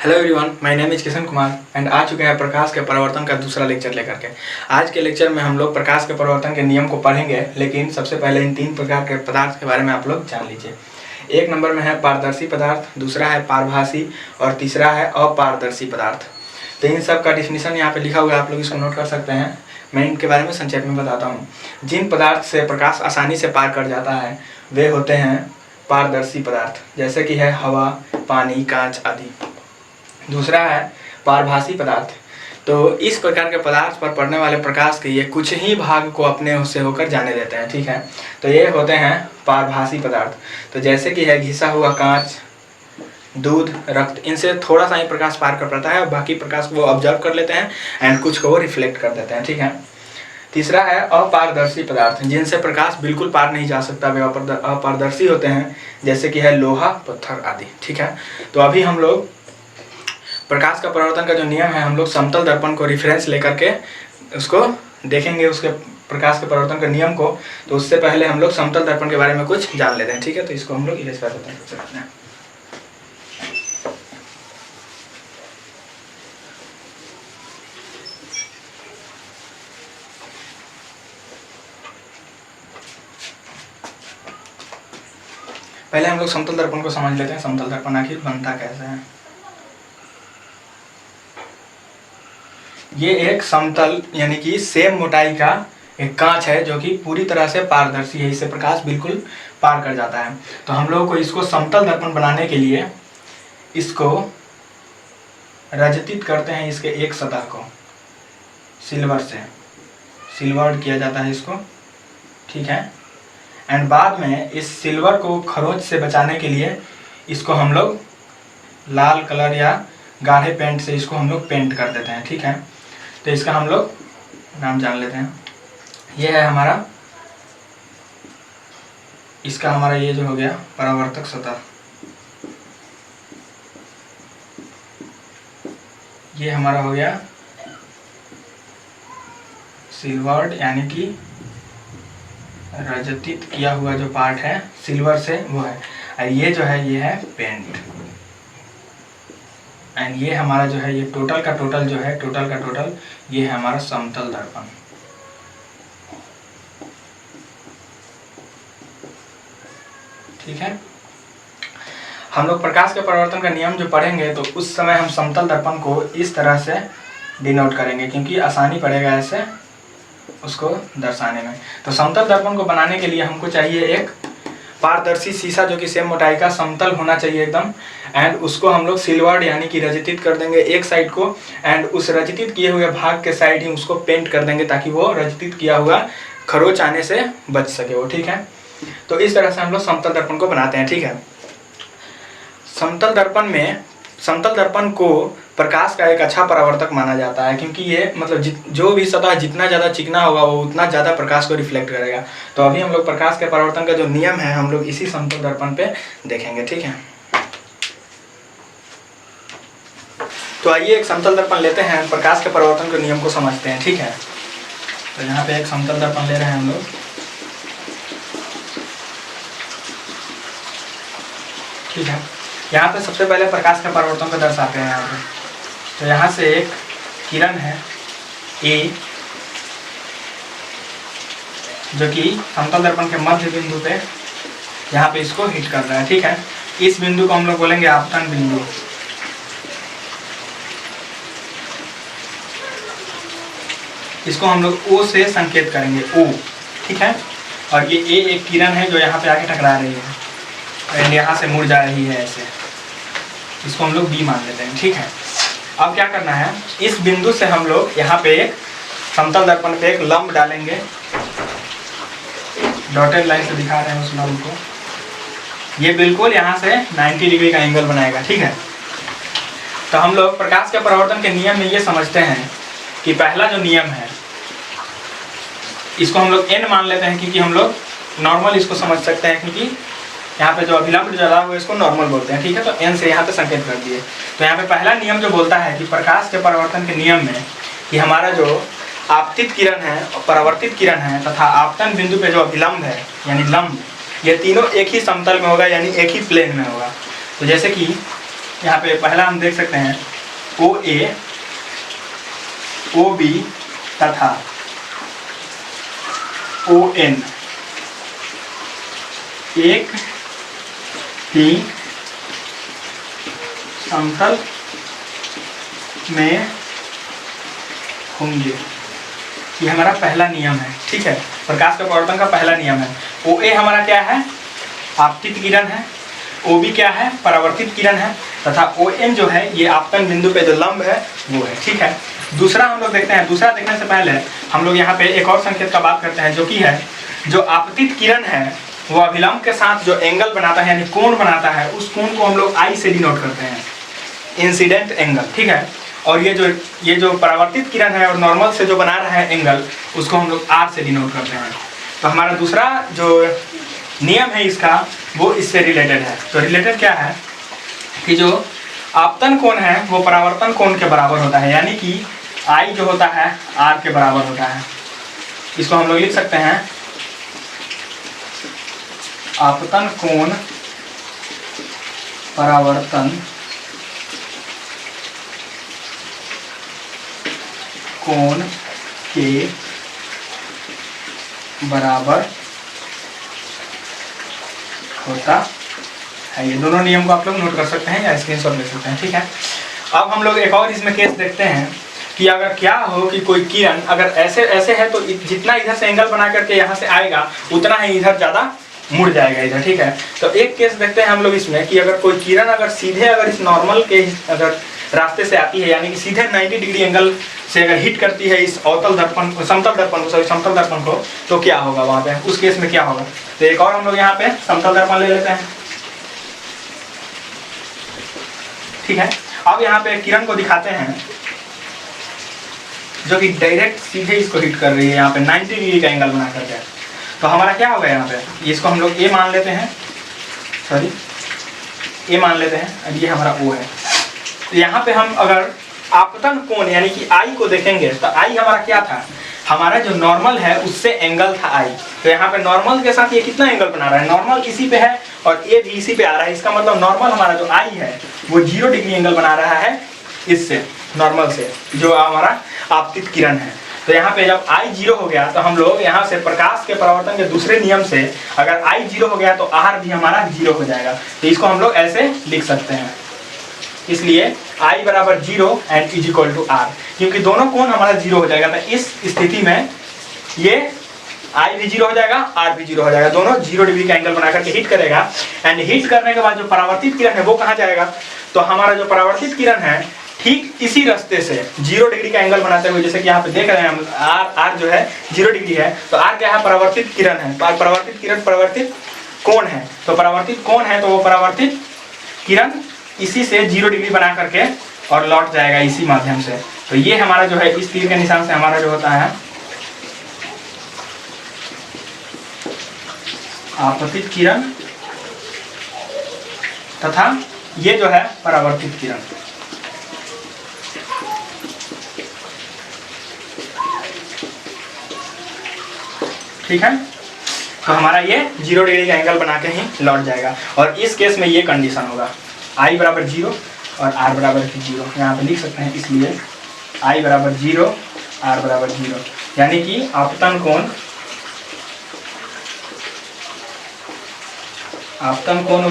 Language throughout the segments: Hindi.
Hello everyone, my name is Kishan Kumar and आ चुके हैं प्रकाश के परावर्तन का दूसरा लेक्चर लेकर के। आज के लेक्चर में हम लोग प्रकाश के परावर्तन के नियम को पढ़ेंगे, लेकिन सबसे पहले इन तीन प्रकार के पदार्थ के बारे में आप लोग जान लीजिए। एक नंबर में है पारदर्शी पदार्थ, दूसरा है पारभासी और तीसरा है अपारदर्शी पदार्थ। तो इन सब का डिफिनीशन यहाँ पे लिखा हुआ है, आप लोग इसको नोट कर सकते हैं। मैं इनके बारे में संक्षेप में बताता हूँ। जिन पदार्थ से प्रकाश आसानी से पार कर जाता है वे होते हैं पारदर्शी पदार्थ, जैसे कि है हवा, पानी, कांच आदि। दूसरा है पारभासी पदार्थ। तो इस प्रकार के पदार्थ पर पड़ने वाले प्रकाश के ये कुछ ही भाग को अपने से होकर जाने देते हैं, ठीक है। तो ये होते हैं पारभासी पदार्थ। तो जैसे कि है घिसा हुआ कांच, दूध, रक्त, इनसे थोड़ा सा ही प्रकाश पार कर पाता है और बाकी प्रकाश को वो ऑब्जर्व कर लेते हैं एंड कुछ को वो रिफ्लेक्ट कर देते हैं, ठीक है। तीसरा है अपारदर्शी पदार्थ, जिनसे प्रकाश बिल्कुल पार नहीं जा सकता, वे अपारदर्शी होते हैं, जैसे कि है लोहा, पत्थर आदि, ठीक है। तो अभी हम लोग प्रकाश का परावर्तन का जो नियम है, हम लोग समतल दर्पण को रेफरेंस लेकर के उसको देखेंगे, उसके प्रकाश के परावर्तन के नियम को। तो उससे पहले हम लोग समतल दर्पण के बारे में कुछ जान लेते हैं, ठीक है। तो इसको हम लोग इरेज कर देते हैं सबसे पहले। पहले हम लोग समतल दर्पण को समझ लेते हैं, समतल दर्पण आखिर बनता कैसे है। ये एक समतल यानी कि सेम मोटाई का एक कांच है जो कि पूरी तरह से पारदर्शी है, इससे प्रकाश बिल्कुल पार कर जाता है। तो हम लोगों को इसको समतल दर्पण बनाने के लिए इसको रजतित करते हैं, इसके एक सतह को सिल्वर से सिल्वर्ड किया जाता है इसको, ठीक है। एंड बाद में इस सिल्वर को खरोंच से बचाने के लिए इसको हम लोग लाल कलर या गाढ़े पेंट से इसको हम लोग पेंट कर देते हैं, ठीक है। तो इसका हम लोग नाम जान लेते हैं। ये है हमारा, इसका हमारा ये जो हो गया परावर्तक सतह, ये हमारा हो गया सिल्वर्ड यानी कि रजतित किया हुआ जो पार्ट है सिल्वर से वो है। और ये जो है ये है पेंट। एंड ये हमारा जो है ये टोटल का टोटल जो है, टोटल का टोटल ये है हमारा समतल दर्पण, ठीक है। हम लोग प्रकाश के परावर्तन का नियम जो पढ़ेंगे तो उस समय हम समतल दर्पण को इस तरह से डिनोट करेंगे, क्योंकि आसानी पड़ेगा ऐसे उसको दर्शाने में। तो समतल दर्पण को बनाने के लिए हमको चाहिए एक पारदर्शी शीशा जो कि सेम मोटाई का समतल होना चाहिए एकदम। एंड उसको हम लोग सिल्वर्ड यानी कि रजतित कर देंगे एक साइड को, एंड उस रजतित किए हुए भाग के साइड ही उसको पेंट कर देंगे ताकि वो रजतित किया हुआ खरोंच आने से बच सके वो, ठीक है। तो इस तरह से हम लोग समतल दर्पण को बनाते हैं, ठीक है। समतल दर्पण को प्रकाश का एक अच्छा परावर्तक माना जाता है, क्योंकि ये मतलब जो भी सतह जितना ज़्यादा चिकना होगा वो उतना ज़्यादा प्रकाश को रिफ्लेक्ट करेगा। तो अभी हम लोग प्रकाश के परावर्तन का जो नियम है हम लोग इसी समतल दर्पण पे देखेंगे, ठीक है। तो आइए एक समतल दर्पण लेते हैं, प्रकाश के परावर्तन के नियम को समझते हैं, ठीक है। तो यहाँ पे एक समतल दर्पण ले रहे हैं हम लोग, ठीक है। यहाँ पे सबसे पहले प्रकाश के परावर्तन को दर्शाते हैं यहाँ पे। तो यहाँ से एक किरण है ए, जो कि समतल दर्पण के मध्य बिंदु पे यहाँ पे इसको हिट कर रहा है, ठीक है। इस बिंदु को हम लोग बोलेंगे आपतन बिंदु। इसको हम लोग ओ से संकेत करेंगे, ओ, ठीक है। और ये ए एक किरण है जो यहाँ पे आके टकरा रही है एंड यहाँ से मुड़ जा रही है ऐसे, इसको हम लोग बी मान लेते हैं, ठीक है। अब क्या करना है, इस बिंदु से हम लोग यहाँ पे एक समतल दर्पण पे एक लंब डालेंगे, डॉटेड लाइन से दिखा रहे हैं उस लंब को। ये बिल्कुल यहाँ से 90 डिग्री का एंगल बनाएगा, ठीक है। तो हम लोग प्रकाश के परावर्तन के नियम में ये समझते हैं कि पहला जो नियम है इसको हम लोग n मान लेते हैं, क्योंकि हम लोग नॉर्मल इसको समझ सकते हैं, क्योंकि यहाँ पे जो अभिलंब जला हुआ है इसको नॉर्मल बोलते हैं, ठीक है। तो n से यहाँ पे संकेत कर दिए। तो यहाँ पे पहला नियम जो बोलता है कि प्रकाश के परावर्तन के नियम में कि हमारा जो आपतित किरण है और परावर्तित किरण है तथा आपतन बिंदु पे जो अभिलंब है यानी लंब, ये तीनों एक ही समतल में होगा, यानी एक ही प्लेन में होगा। तो जैसे कि यहाँ पे पहला हम देख सकते हैं ओ ए, ओ बी तथा ओ एन एक ही समतल में होंगे। ये हमारा पहला नियम है, ठीक है, प्रकाश के परावर्तन का पहला नियम है। ओ ए हमारा क्या है, आपतित किरण है, ओ बी क्या है, परावर्तित किरण है, तथा ओ एन जो है ये आपतन बिंदु पे जो लंब है वो है, ठीक है। दूसरा हम लोग देखते हैं, दूसरा देखने से पहले हम लोग यहाँ पे एक और संकेत का बात करते हैं, जो कि है जो आपतित किरण है वो अभिलंब के साथ जो एंगल बनाता है यानी कोण बनाता है, उस कोण को हम लोग आई से डिनोट करते हैं, इंसिडेंट एंगल, ठीक है। और ये जो परावर्तित किरण है और नॉर्मल से जो बना रहा है एंगल, उसको हम लोग आर से डिनोट करते हैं। तो हमारा दूसरा जो नियम है इसका वो इससे रिलेटेड है। तो रिलेटेड क्या है कि जो आपतन कोण है वो परावर्तन कोण के बराबर होता है, यानी कि आई जो होता है आर के बराबर होता है। इसको हम लोग लिख सकते हैं आपतन कोण परावर्तन कोण के बराबर होता है। ये दोनों नियम को आप लोग नोट कर सकते हैं या स्क्रीनशॉट ले सकते हैं, ठीक है। अब हम लोग एक और इसमें केस देखते हैं कि अगर क्या हो कि कोई किरण अगर ऐसे ऐसे है तो जितना इधर से एंगल बना करके यहाँ से आएगा उतना ही इधर ज़्यादा मुड़ जाएगा इधर, ठीक है। तो एक केस देखते हैं हम लोग इसमें कि अगर कोई किरण अगर सीधे अगर इस नॉर्मल के अगर रास्ते से आती है, यानी कि सीधे 90 डिग्री एंगल से अगर हिट करती है इस अवतल दर्पण को, समतल दर्पण को, तो क्या होगा वहाँ पे, उस केस में क्या होगा। तो एक और हम लोग यहाँ पे समतल दर्पण ले लेते हैं, ठीक है। अब यहाँ पे किरण को दिखाते हैं जो कि डायरेक्ट सीधे इसको हिट कर रही है, यहाँ पे 90 डिग्री का एंगल बना करके। तो हमारा क्या होगा यहाँ पे, इसको हम लोग ए मान लेते हैं, ए मान लेते हैं, और ये हमारा ओ है। तो यहाँ पे हम अगर आपतन कोण यानी कि आई को देखेंगे तो आई हमारा क्या था, हमारा जो नॉर्मल है उससे एंगल था आई। तो यहाँ पे नॉर्मल के साथ ये कितना एंगल बना रहा है, नॉर्मल इसी पे है और ए भी इसी पे आ रहा है। इसका मतलब नॉर्मल हमारा जो आई है वो 0 डिग्री एंगल बना रहा है इससे, नॉर्मल से, जो हमारा आपतित किरण है। तो यहाँ पे जब आई 0 हो गया तो हम लोग यहाँ से प्रकाश के परावर्तन के दूसरे नियम से अगर आई 0 हो गया तो आर भी हमारा 0 हो जाएगा। तो इसको हम लोग ऐसे लिख सकते हैं, इसलिए I बराबर 0 and is equal to R, क्योंकि दोनों कोण हमारा 0 हो जाएगा। तो इस स्थिति में ये I भी 0 हो जाएगा, R भी 0 हो जाएगा, दोनों 0 डिग्री का एंगल बना करके हिट करेगा। एंड हिट करने के बाद जो परावर्तित किरण है वो कहाँ जाएगा, तो हमारा जो परावर्तित किरण है ठीक इसी रास्ते से 0 डिग्री का एंगल बनाते हुए, जैसे कि यहाँ पे देख रहे हैं हम R जो है 0 डिग्री है, तो R क्या है, परावर्तित किरण है, परावर्तित किरण परावर्तित कोण है। तो परावर्तित कोण है तो वो परावर्तित किरण इसी से 0 डिग्री बना करके और लौट जाएगा इसी माध्यम से। तो ये हमारा जो है इस तीर के निशान से हमारा जो होता है आपतित किरण तथा ये जो है परावर्तित किरण। ठीक है, तो हमारा ये 0 डिग्री का एंगल बना के ही लौट जाएगा। और इस केस में ये कंडीशन होगा I बराबर 0 और R बराबर 0, यहाँ पे लिख सकते हैं, इसलिए I बराबर 0 R बराबर 0, यानी कि आपतन कोण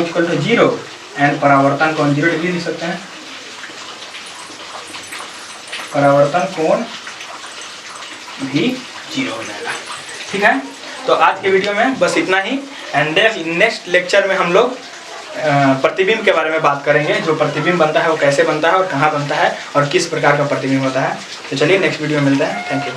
इक्वल टू 0 एंड परावर्तन कोण 0 डिग्री लिख सकते हैं, परावर्तन कोण भी 0 हो जाएगा। ठीक है, तो आज के वीडियो में बस इतना ही। एंड नेक्स्ट लेक्चर में हम लोग प्रतिबिंब के बारे में बात करेंगे, जो प्रतिबिंब बनता है वो कैसे बनता है और कहाँ बनता है और किस प्रकार का प्रतिबिंब होता है। तो चलिए नेक्स्ट वीडियो में मिलते हैं। Thank you.